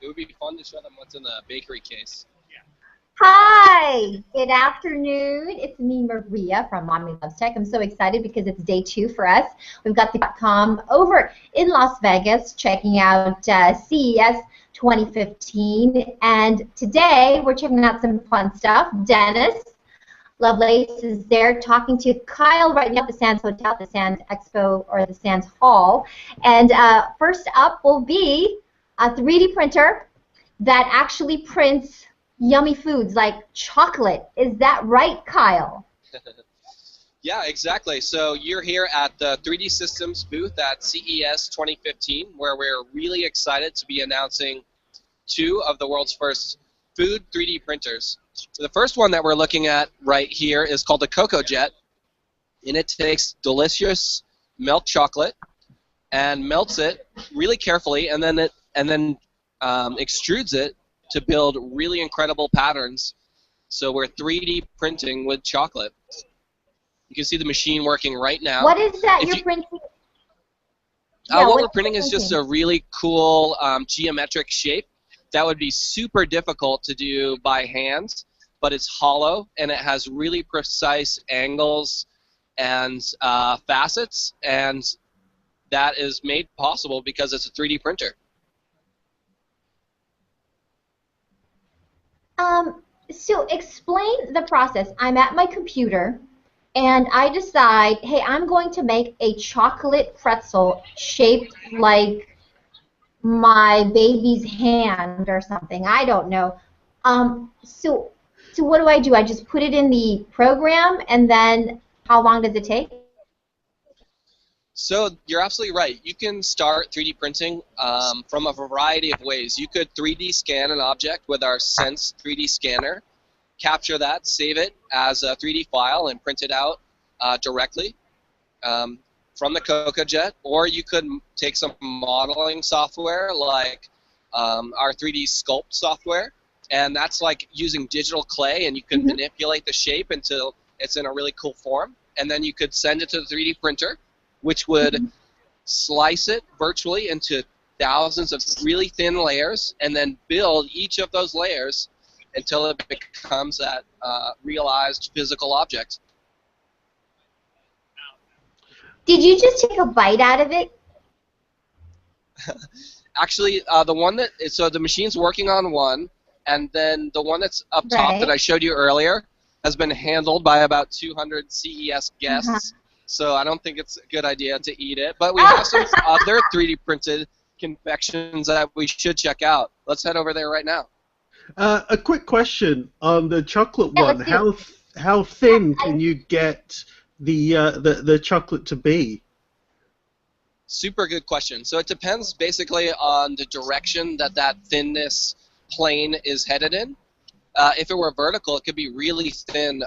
it would be fun to show them what's in the bakery case. Hi, good afternoon. It's me, Maria from Mommy Loves Tech. I'm so excited because it's day 2 for us. We've got the .com over in Las Vegas checking out CES 2015, and today we're checking out some fun stuff. Dennis Lovelace is there talking to Kyle right now at the Sands Hotel, the Sands Expo, or the Sands Hall. And first up will be a 3D printer that actually prints yummy foods like chocolate. Is that right, Kyle? Yeah, exactly. So you're here at the 3D Systems booth at CES 2015, where we're really excited to be announcing 2 of the world's first food 3D printers. So the first one that we're looking at right here is called the CocoJet, and it takes delicious milk chocolate and melts it really carefully, and then extrudes it to build really incredible patterns. So we're 3D printing with chocolate. You can see the machine working right now. What is that you're printing? What we're printing is just a really cool geometric shape that would be super difficult to do by hand, but it's hollow and it has really precise angles and facets, and that is made possible because it's a 3D printer. So explain the process. I'm at my computer and I decide, hey, I'm going to make a chocolate pretzel shaped like my baby's hand or something. I don't know. So what do? I just put it in the program, and then how long does it take? So you're absolutely right. You can start 3D printing from a variety of ways. You could 3D scan an object with our Sense 3D scanner, capture that, save it as a 3D file, and print it out directly from the CocoJet. Or you could take some modeling software like our 3D Sculpt software, and that's like using digital clay, and you can manipulate the shape until it's in a really cool form. And then you could send it to the 3D printer, which would slice it virtually into thousands of really thin layers, and then build each of those layers until it becomes that realized physical object. Did you just take a bite out of it? Actually, so the machine's working on one, and then the one that's up top that I showed you earlier has been handled by about 200 CES guests. So I don't think it's a good idea to eat it. But we have some other 3D printed confections that we should check out. Let's head over there right now. A quick question on the chocolate one. How thin can you get the chocolate to be? Super good question. So it depends basically on the direction that thinness plane is headed in. If it were vertical, it could be really thin,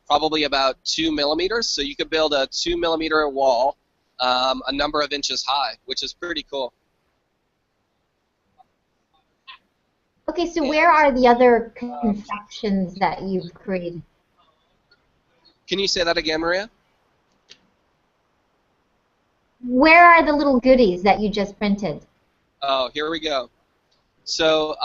probably about 2 millimeters. So you could build a 2 millimeter wall a number of inches high, which is pretty cool. Okay, so where are the other confections that you've created? Can you say that again, Maria? Where are the little goodies that you just printed? Oh, here we go. So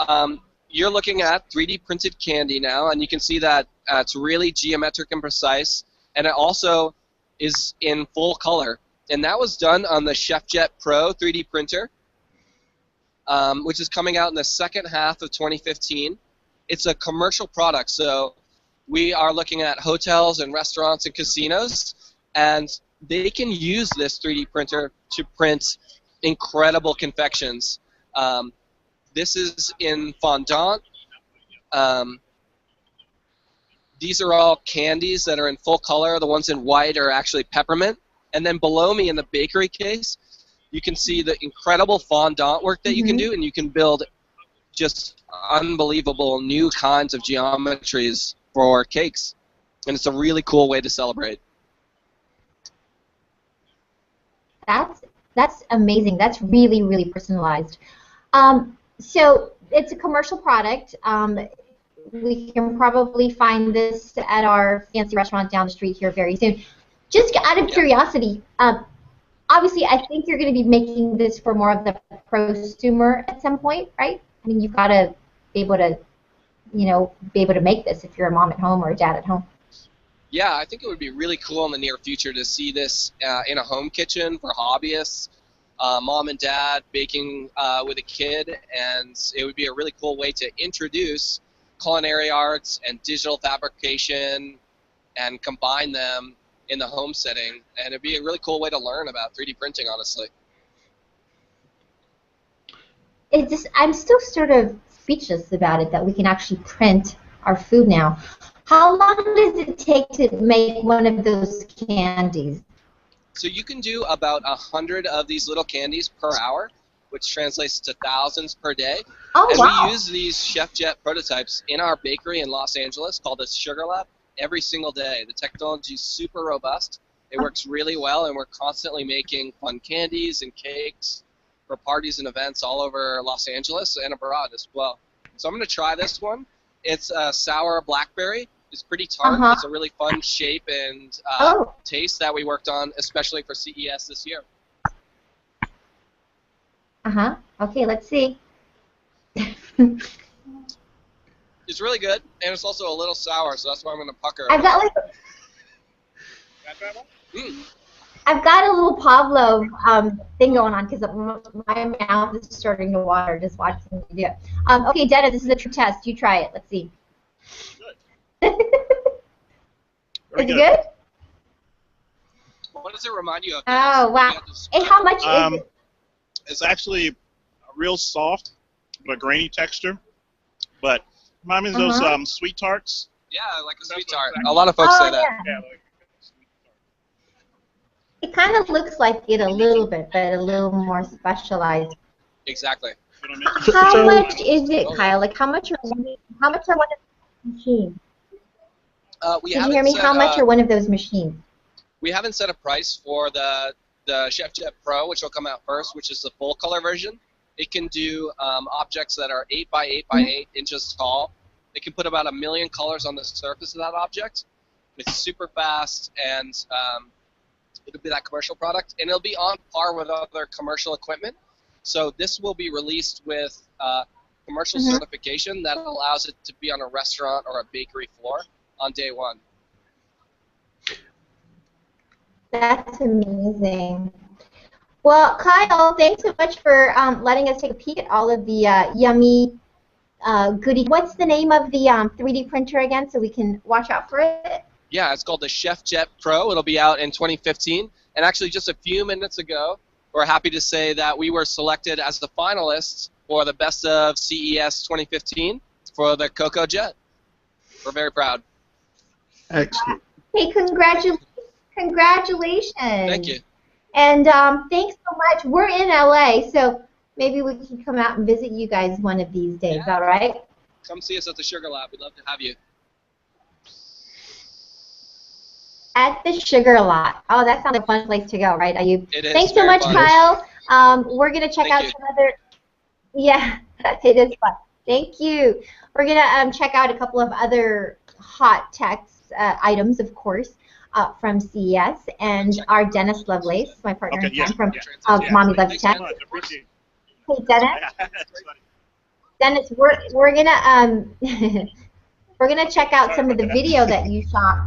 you're looking at 3D printed candy now, and you can see that it's really geometric and precise, and it also is in full color. And that was done on the SchefJet Pro 3D printer, which is coming out in the second half of 2015. It's a commercial product, so we are looking at hotels and restaurants and casinos, and they can use this 3D printer to print incredible confections. This is in fondant. These are all candies that are in full color. The ones in white are actually peppermint. And then below me in the bakery case, you can see the incredible fondant work that you can do, and you can build just unbelievable new kinds of geometries for cakes. And it's a really cool way to celebrate. That's amazing. That's really, really personalized. So it's a commercial product. We can probably find this at our fancy restaurant down the street here very soon. Just out of curiosity, obviously I think you're going to be making this for more of the prosumer at some point, right? I mean, you've got to be able to, be able to make this if you're a mom at home or a dad at home. Yeah, I think it would be really cool in the near future to see this in a home kitchen for hobbyists, mom and dad baking with a kid, and it would be a really cool way to introduce culinary arts and digital fabrication and combine them in the home setting, and it'd be a really cool way to learn about 3D printing, honestly. I'm still sort of speechless about it, that we can actually print our food now. How long does it take to make one of those candies? So you can do about 100 of these little candies per hour, which translates to thousands per day. Oh, and wow. we use these SchefJet prototypes in our bakery in Los Angeles called the Sugar Lab every single day. The technology is super robust. It works really well, and we're constantly making fun candies and cakes for parties and events all over Los Angeles and abroad as well. So I'm going to try this one. It's a sour blackberry. It's pretty tart. It's a really fun shape and taste that we worked on, especially for CES this year. Okay, let's see. It's really good, and it's also a little sour, so that's why I'm going to pucker. I've got I've got a little Pavlov thing going on because my mouth is starting to water just watching you do it. Okay, Dennis, this is a true test. You try it. Let's see. Good. Is it good? What does it remind you of? Oh, wow. And how much is it? It's actually real soft, but grainy texture. But reminds me of those sweet tarts. Yeah, like a sweet tart. A lot of folks say that. Yeah. Like It kind of looks like it a little bit, but a little more specialized. Exactly. How much is it, Kyle? Like, how much are one of those machines? Can you hear me? How much are one of those machines? We haven't set a price for the SchefJet Pro, which will come out first, which is the full color version. It can do objects that are 8 by 8 by 8 inches tall. It can put about 1 million colors on the surface of that object. It's super fast, and it'll be that commercial product, and it'll be on par with other commercial equipment. So this will be released with commercial certification that allows it to be on a restaurant or a bakery floor on day one. That's amazing. Well, Kyle, thanks so much for letting us take a peek at all of the yummy goodies. What's the name of the 3D printer again, so we can watch out for it? Yeah, it's called the SchefJet Pro. It'll be out in 2015. And actually, just a few minutes ago, we're happy to say that we were selected as the finalists for the Best of CES 2015 for the Coco Jet. We're very proud. Excellent. Hey, congratulations. Thank you. And thanks so much. We're in LA, so maybe we can come out and visit you guys one of these days, all right? Come see us at the Sugar Lab. We'd love to have you. At the Sugar Lot. Oh, that sounds like a fun place to go, right, Ayub? It is. Thanks so much, fun. Kyle. We're going to check out some other... Yeah, it is fun. Thank you. We're going to check out a couple of other hot text items, of course, from CES. And our Dennis Lovelace, my partner in crime from Mommy Loves Tech. Hey, Dennis. Dennis, we're going to we're going to check out some of the video that you shot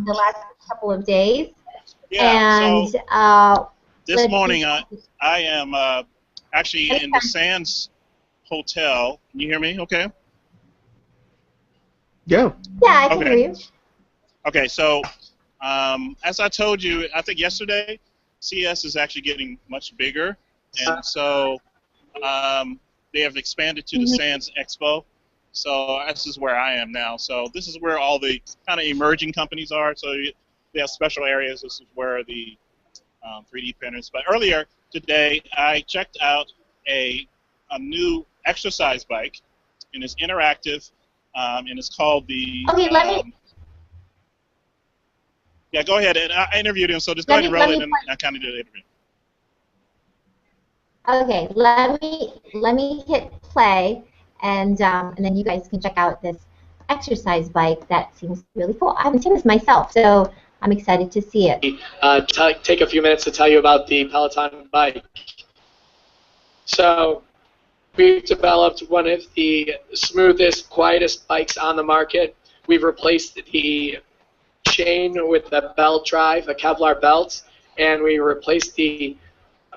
the last couple of days. Yeah, and so this morning I am actually in the Sands Hotel. Can you hear me okay? Yeah. Yeah, I can hear you. Okay, so as I told you, I think yesterday, CES is actually getting much bigger, and so they have expanded to the Sands Expo. So this is where I am now. So this is where all the kind of emerging companies are. So they have special areas. This is where the 3D printers. But earlier today, I checked out a new exercise bike, and it's interactive, and it's called the. Okay, let me. Yeah, go ahead. And I interviewed him, so just go ahead and roll it, and I kind of did the interview. Okay, let me hit play. And then you guys can check out this exercise bike that seems really cool. I haven't seen this myself, so I'm excited to see it. Take a few minutes to tell you about the Peloton bike. So we've developed one of the smoothest, quietest bikes on the market. We've replaced the chain with a belt drive, a Kevlar belt, and we replaced the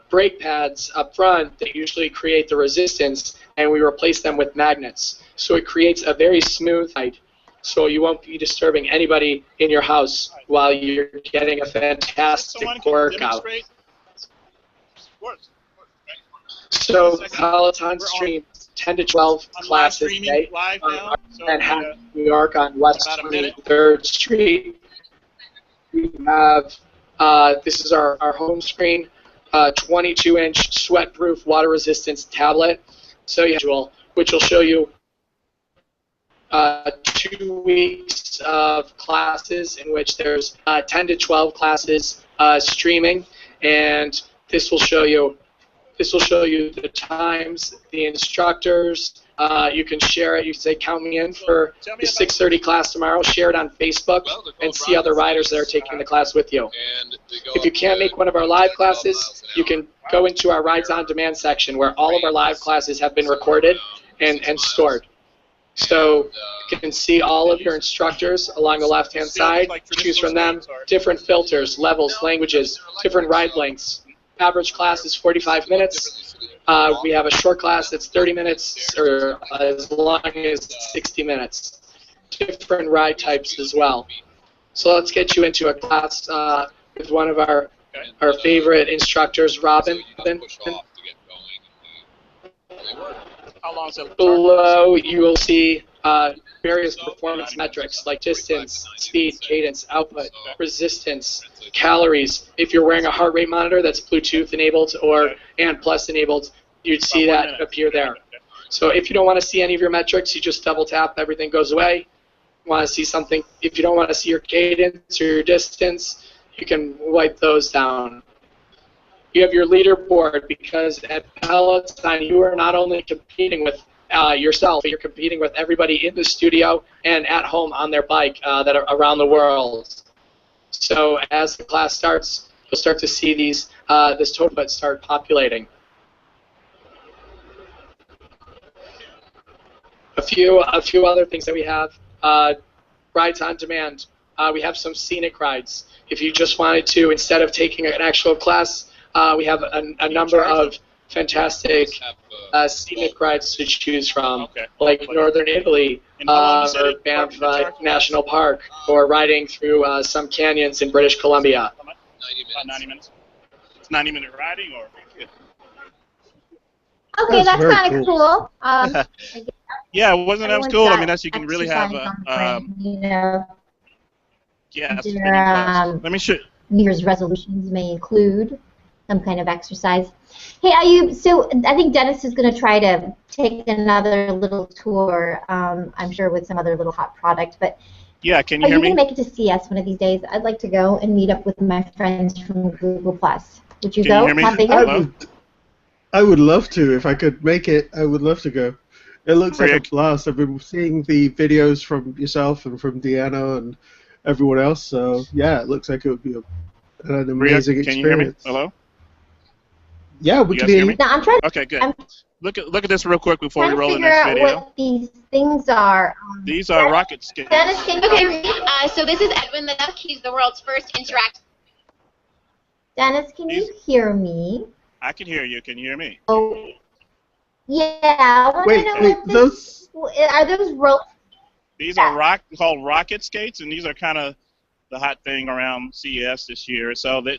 brake pads up front that usually create the resistance, and we replace them with magnets. So it creates a very smooth ride, so you won't be disturbing anybody in your house while you're getting a fantastic workout. So Peloton streams 10 to 12 classes a day on Manhattan, New York on West 23rd Street. We have, this is our home screen, 22-inch sweat-proof water resistance tablet, so which will show you 2 weeks of classes in which there's 10 to 12 classes streaming, and this will show you the times, the instructors. You can share it. You can say, count me in for the 6:30 class tomorrow. Share it on Facebook and see other riders that are taking the class with you. If you can't make one of our live classes, you can go into our Rides on Demand section where all of our live classes have been recorded and stored. So you can see all of your instructors along the left-hand side. Choose from them. Different filters, levels, languages, different ride lengths. Average class is 45 minutes. We have a short class that's 30 minutes, or as long as 60 minutes. Different ride types as well. So let's get you into a class with one of our favorite instructors, Robin. How long is it? Below, you will see various performance metrics like distance, speed, cadence, output, resistance, calories. If you're wearing a heart rate monitor that's Bluetooth enabled and Plus enabled, you'd see that appear there. So if you don't want to see any of your metrics, you just double tap, everything goes away. Want to see something? If you don't want to see your cadence or your distance, you can wipe those down. You have your leaderboard, because at Peloton you are not only competing with yourself, but you're competing with everybody in the studio and at home on their bike that are around the world. So as the class starts, you'll start to see these this total start populating. A few other things that we have. Rides on demand. We have some scenic rides. If you just wanted to, instead of taking an actual class, we have a number of fantastic scenic rides to choose from, like Northern Italy, or Banff National Park, or riding through some canyons in British Columbia. About 90 minutes. It's 90-minute riding, or? Okay, that's kind of cool. Yeah, wasn't that cool? I mean, that's, you can really have a, you know, yeah. Their, let me show. New Year's resolutions may include some kind of exercise. Hey, Ayub, so I think Dennis is going to try to take another little tour, I'm sure with some other little hot product, but yeah, can you hear me? Are you going to make it to CS one of these days? I'd like to go and meet up with my friends from Google+. Would you go? Can you hear me? I would love to. If I could make it, I would love to go. It looks like a blast. I've been seeing the videos from yourself and from Deanna and everyone else, so yeah, it looks like it would be an amazing experience. Can you hear me? Hello? Yeah, we can hear you. No, I'm trying. Okay, good. Look at this real quick before we roll the next video. What these things are. These are rocket skates. Dennis, can you hear me? So this is Edwin Leduc. He's the world's first interactive. Dennis, can you hear me? I can hear you. Can you hear me? Oh, yeah. I want to know what those are those ropes? These are called rocket skates, and these are kind of the hot thing around CES this year. So that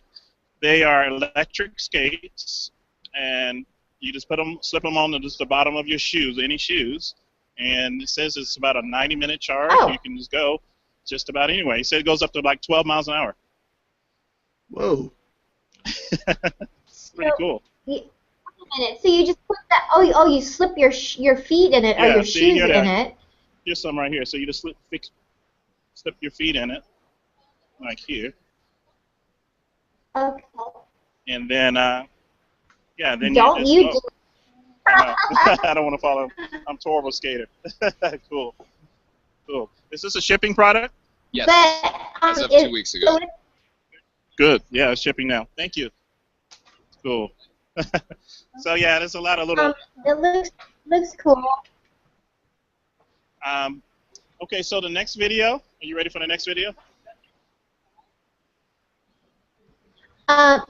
they are electric skates, and you just slip them on just the bottom of your shoes, any shoes, and it says it's about a 90-minute charge. Oh. You can just go just about anywhere. He said it goes up to like 12 miles an hour. Whoa. It's pretty cool. Wait a minute. So you just put that? Oh, you slip your feet in it, or your shoes in it. Here's some right here. So you just slip your feet in it, like here. Okay. And then, yeah, then don't you do. I don't want to follow. I'm a horrible skater. Cool. Is this a shipping product? Yes. But, as of 2 weeks ago. Good. Yeah, it's shipping now. Thank you. Cool. So yeah, there's a lot of little. It looks cool. Okay, so the next video. Are you ready for the next video?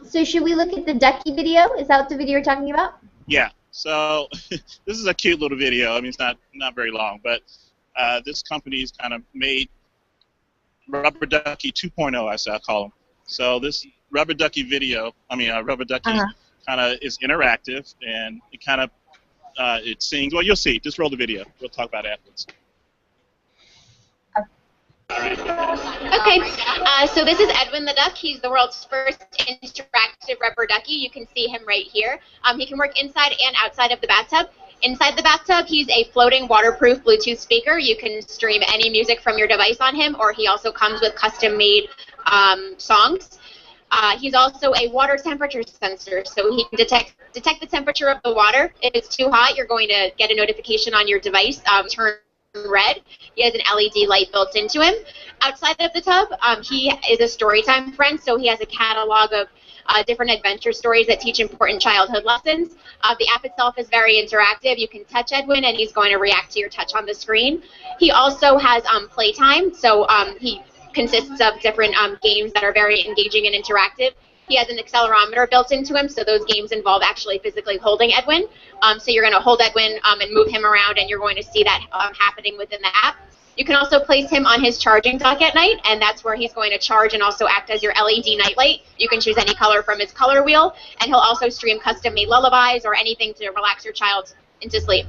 So should we look at the ducky video? Is that what the video you're talking about? Yeah. So this is a cute little video. I mean, it's not very long, but this company's kind of made Rubber Ducky 2.0, as I call them. So this Rubber Ducky video, Rubber Ducky kind of is interactive, and it kind of it sings. Well, you'll see. Just roll the video. We'll talk about it afterwards. Okay, so this is Edwin the Duck. He's the world's first interactive rubber ducky. You can see him right here. He can work inside and outside of the bathtub. Inside the bathtub, he's a floating waterproof Bluetooth speaker. You can stream any music from your device on him, or he also comes with custom-made songs. He's also a water temperature sensor, so he can detect the temperature of the water. If it's too hot, you're going to get a notification on your device, turn red. He has an LED light built into him. Outside of the tub, he is a storytime friend, so he has a catalog of different adventure stories that teach important childhood lessons. The app itself is very interactive. You can touch Edwin, and he's going to react to your touch on the screen. He also has playtime, so he consists of different games that are very engaging and interactive. He has an accelerometer built into him, so those games involve actually physically holding Edwin. So you're going to hold Edwin and move him around, and you're going to see that happening within the app. You can also place him on his charging dock at night, and that's where he's going to charge and also act as your LED nightlight. You can choose any color from his color wheel, and he'll also stream custom-made lullabies or anything to relax your child into sleep.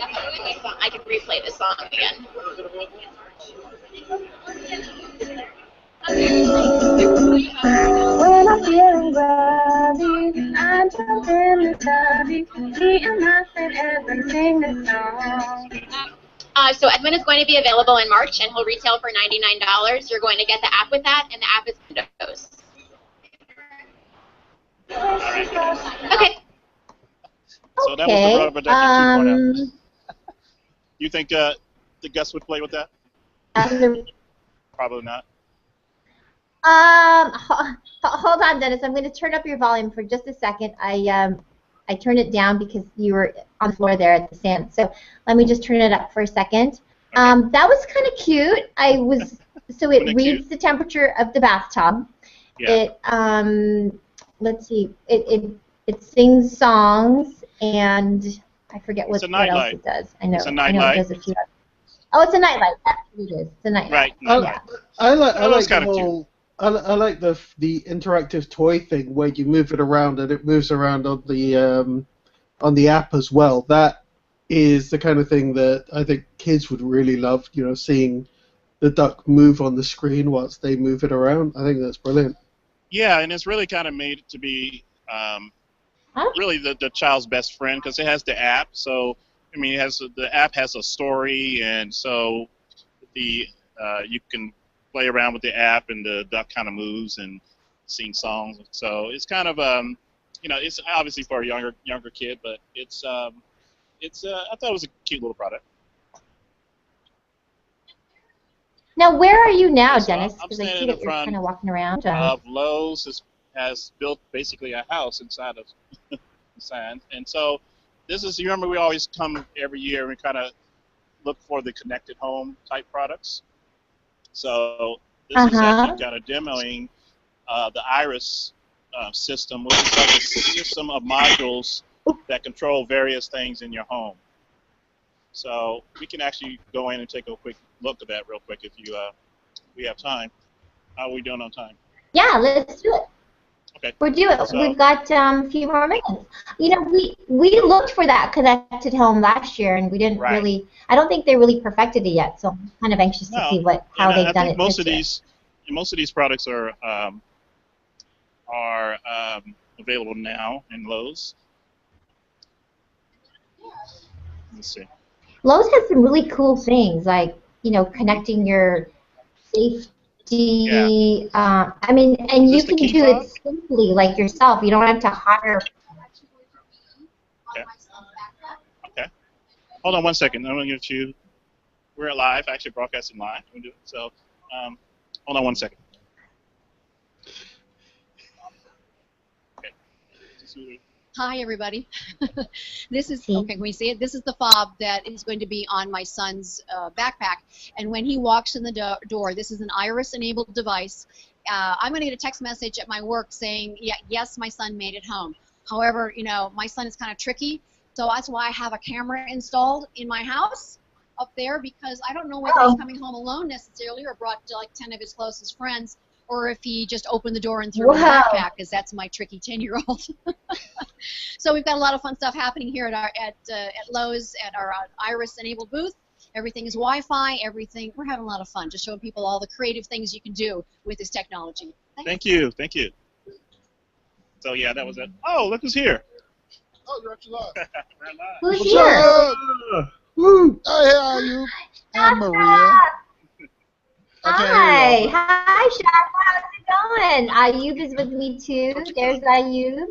I can replay this song again. When I'm feeling groggy, I jump in the tubby, me and my friend Edwin sing this song. So Edwin is going to be available in March, and he'll retail for $99. You're going to get the app with that, and the app is Windows. Okay. So that was the Rubber Ducky 2.0. You think the Gus would play with that? Probably not. Hold on, Dennis. I'm going to turn up your volume for just a second. I turned it down because you were on the floor there at the sand. So let me just turn it up for a second. That was kind of cute. It reads the temperature of the bathtub. Yeah. It let's see. It sings songs, and I forget what else it does. I know it does a few others. Oh, it's a nightlight. That's what it is. It's a nightlight. Right. Yeah. I like the whole. I like the interactive toy thing where you move it around and it moves around on the app as well. That is the kind of thing that I think kids would really love. You know, seeing the duck move on the screen whilst they move it around. I think that's brilliant. Yeah, and it's really kind of made to be really the child's best friend because it has the app. So I mean, the app has a story, and so you can play around with the app, and the duck kind of moves and sings songs. So it's kind of it's obviously for a younger kid, but I thought it was a cute little product. Now, where are you now, Dennis? I'm Because I see standing that in you're front kind of walking around. Lowe's has built basically a house inside of the sand, and so this is. You remember we always come every year and we kind of look for the connected home type products. So this is actually kind of demoing the Iris system, which is like a system of modules that control various things in your home. So we can actually go in and take a quick look at that real quick if we have time. How are we doing on time? Yeah, let's do it. Okay. We're doing it. So, we've got a few more minutes. You know, we looked for that connected home last year, and we didn't really. I don't think they really perfected it yet. So I'm kind of anxious to see how they've done it. Most of these products are available now in Lowe's. Let's see. Lowe's has some really cool things, like connecting your safety. I mean, and you can do it simply, like yourself. You don't have to hire. Okay. Hold on one second. I'm going to get you. We're live, actually broadcasting live. So, hold on one second. Okay. Hi, everybody. This is, okay, can we see it? This is the fob that is going to be on my son's backpack. And when he walks in the door, this is an iris-enabled device. I'm going to get a text message at my work saying, yes, my son made it home. However, you know, my son is kind of tricky, so that's why I have a camera installed in my house up there, because I don't know whether he's coming home alone necessarily or brought like 10 of his closest friends, or if he just opened the door and threw in the backpack, because that's my tricky 10-year-old. So we've got a lot of fun stuff happening here at Lowe's at our Iris-enabled booth. Everything is Wi-Fi. Everything. We're having a lot of fun, just showing people all the creative things you can do with this technology. Thank you. Thank you. So yeah, that was it. Oh, look who's here. Oh, you're actually live. Who's here? Woo! Hey, how are you? I'm Maria. Hi. Hi, Shaka. How's it going? Ayub is with me, too. There's Ayub.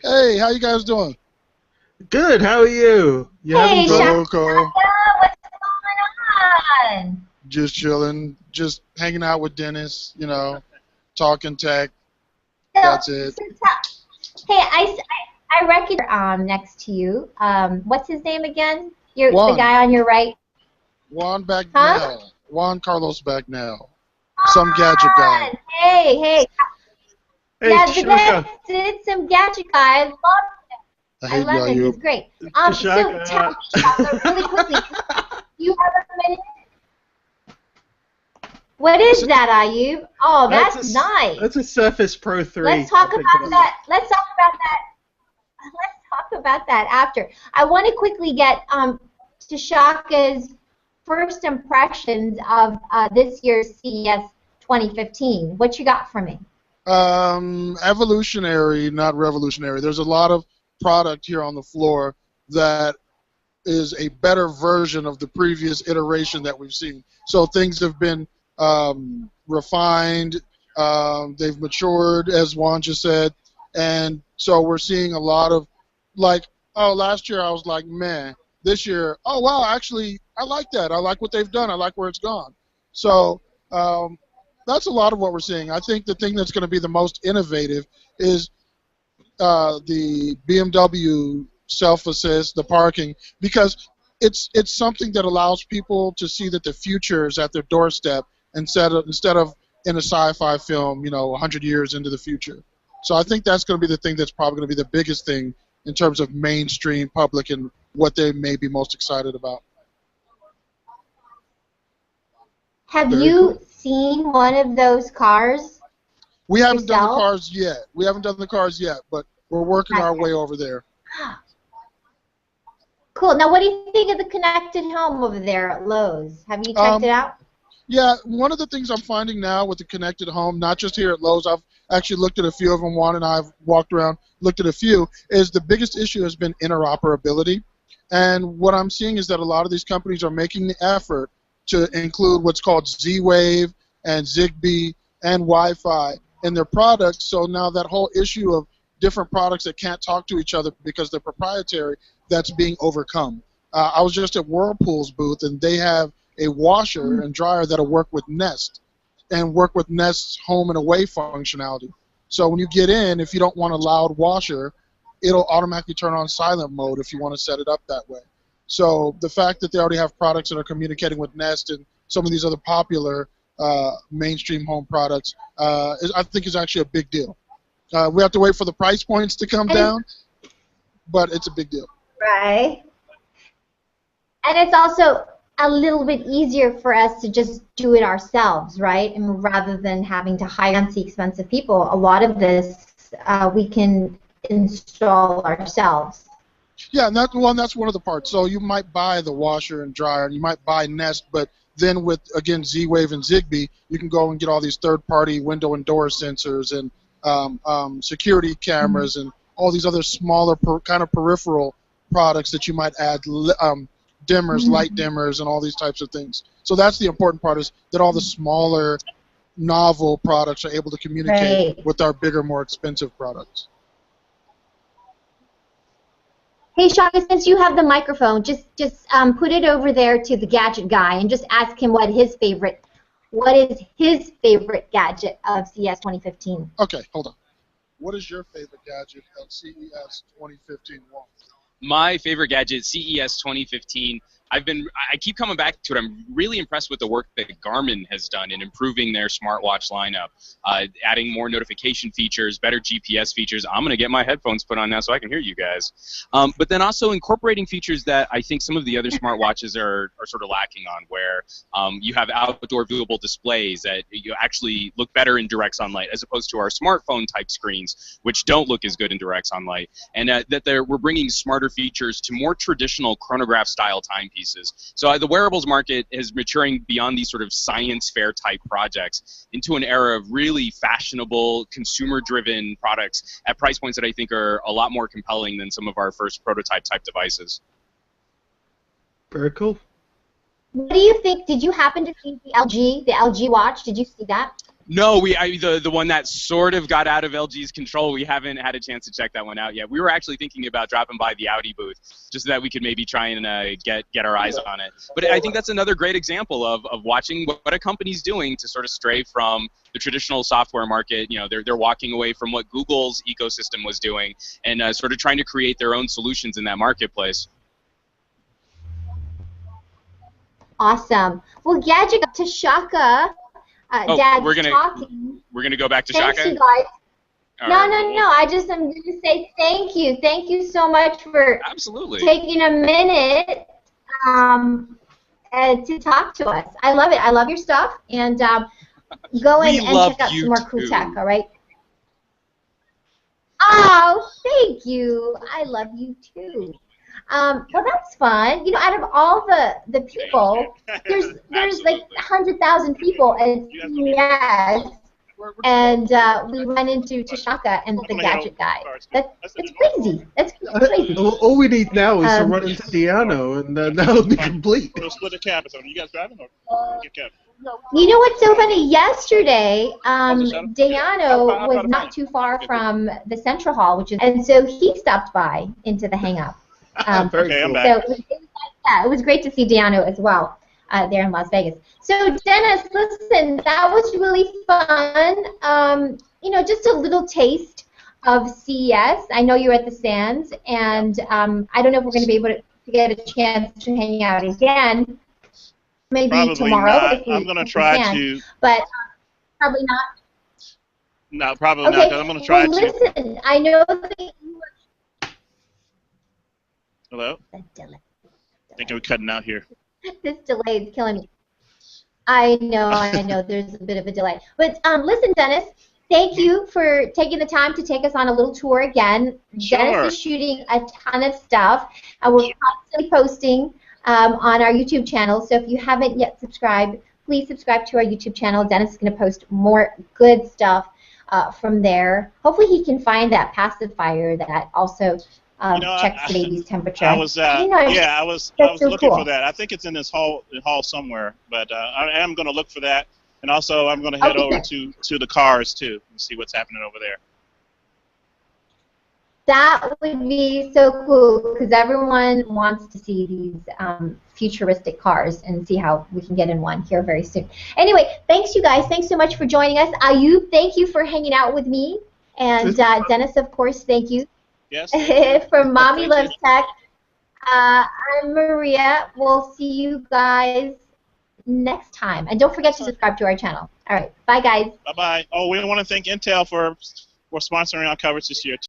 Hey, how you guys doing? Good. How are you? Hey, Shaka. What's going on? Just chilling. Just hanging out with Dennis, you know, talking tech. That's it. Hey, I recognize next to you. What's his name again? Juan. The guy on your right. Juan Bagnell. Huh? Juan Carlos Bagnell. Some gadget guy. Hey. Hey, Yeah, Shaka. that's some gadget guy. I love him. I love him. He's great. So Shaka. tell me, Shaka, really quickly. You have a minute? What is that, Ayub? Oh, that's nice. That's a Surface Pro 3. Let's talk about that. Let's talk about that after. I want to quickly get to Shaka's first impressions of this year's CES 2015. What you got for me? Evolutionary, not revolutionary. There's a lot of product here on the floor that is a better version of the previous iteration that we've seen. So things have been refined, they've matured, as Juan just said, and so we're seeing a lot of, like, oh, last year I was like, meh. This year, oh, wow, actually, I like that. I like what they've done. I like where it's gone. So that's a lot of what we're seeing. I think the thing that's going to be the most innovative is the BMW self-assist, the parking, because it's something that allows people to see that the future is at their doorstep instead of in a sci-fi film, you know, 100 years into the future. So I think that's going to be the thing that's probably going to be the biggest thing in terms of mainstream public and what they may be most excited about. Have you seen one of those cars? We haven't done the yourself? cars yet. We haven't done the cars yet, but we're working our way over there. Cool. Now, what do you think of the connected home over there at Lowe's? Have you checked it out? Yeah, one of the things I'm finding now with the connected home, not just here at Lowe's, I've actually looked at a few of them. Juan and I have walked around, looked at a few, is the biggest issue has been interoperability. And what I'm seeing is that a lot of these companies are making the effort to include what's called Z-Wave and Zigbee and Wi-Fi in their products. So now that whole issue of different products that can't talk to each other because they're proprietary, that's being overcome. I was just at Whirlpool's booth, and they have a washer and dryer that'll work with Nest and work with Nest's home and away functionality. So when you get in, if you don't want a loud washer, it'll automatically turn on silent mode if you want to set it up that way. So the fact that they already have products that are communicating with Nest and some of these other popular mainstream home products, I think is actually a big deal. We have to wait for the price points to come down, but it's a big deal. Right. And it's also a little bit easier for us to just do it ourselves, right? And rather than having to hire fancy, expensive people, a lot of this we can install ourselves. Yeah, and that's one of the parts. So you might buy the washer and dryer, and you might buy Nest, but then with, again, Z-Wave and Zigbee, you can go and get all these third-party window and door sensors and security cameras and all these other smaller kind of peripheral products that you might add, dimmers, light dimmers, and all these types of things. So that's the important part, is that all the smaller, novel products are able to communicate with our bigger, more expensive products. Hey, Shaka, since you have the microphone, just put it over there to the gadget guy and just ask him what is his favorite gadget of CES 2015. Okay, hold on. what is your favorite gadget at CES 2015? My favorite gadget, CES 2015. I keep coming back to it. I'm really impressed with the work that Garmin has done in improving their smartwatch lineup, adding more notification features, better GPS features. I'm going to get my headphones put on now so I can hear you guys. But then also incorporating features that I think some of the other smartwatches are sort of lacking on, where you have outdoor viewable displays that you actually look better in direct sunlight as opposed to our smartphone type screens, which don't look as good in direct sunlight. And we're bringing smarter features to more traditional chronograph style timepieces. So the wearables market is maturing beyond these sort of science fair type projects into an era of really fashionable, consumer-driven products at price points that I think are a lot more compelling than some of our first prototype type devices. Very cool. What do you think? Did you happen to see the LG watch? Did you see that? No, the one that sort of got out of LG's control, we haven't had a chance to check that one out yet. We were actually thinking about dropping by the Audi booth just so that we could maybe try and get our eyes on it. But I think that's another great example of watching what a company's doing to sort of stray from the traditional software market. You know, they're walking away from what Google's ecosystem was doing and sort of trying to create their own solutions in that marketplace. Awesome. Well, Gadget to Shaka. Dad's we're talking. gonna go back to Thanks, Shaka. you guys. All No. right. I'm going to say thank you. Thank you so much for Absolutely taking a minute to talk to us. I love it. I love your stuff. And go in and check out some more cool tech, all right? Oh, thank you. I love you too. Well, that's fun. You know, out of all the people, there's like 100,000 people at CES, and we run into Tashaka and the gadget guy. That's crazy. That's crazy. All we need now is to run into Diano, and that'll be complete. We'll split a cab. You guys driving or get cab? You know what's so funny? Yesterday, Diano was not too far from the Central Hall, and so he stopped by into the Hang-Up. Okay, I'm back. So it was great to see Diano as well there in Las Vegas. So Dennis, listen, that was really fun. You know, just a little taste of CES. I know you're at the Sands, and I don't know if we're going to be able to get a chance to hang out again. Maybe probably tomorrow. Not. I'm going to try to. But probably not. No, probably not. 'Cause I'm going to try to. Listen, I know that you were. Hello? I think we're cutting out here. This delay is killing me. I know. There's a bit of a delay. But listen, Dennis, thank you for taking the time to take us on a little tour again. Sure. Dennis is shooting a ton of stuff. We're constantly posting on our YouTube channel. So if you haven't yet subscribed, please subscribe to our YouTube channel. Dennis is going to post more good stuff from there. Hopefully he can find that pacifier that also checks the baby's temperature. I was looking for that. I think it's in this hall somewhere, but I am going to look for that, and also I'm going to head over to the cars too and see what's happening over there. That would be so cool because everyone wants to see these futuristic cars and see how we can get in one here very soon. Anyway, thanks you guys. Thanks so much for joining us. Ayub, thank you for hanging out with me, and Dennis, of course, thank you. Yes. From Mommy Loves Tech, I'm Maria. We'll see you guys next time. And don't forget to subscribe to our channel. All right. Bye, guys. Bye-bye. Oh, we want to thank Intel for sponsoring our coverage this year, too.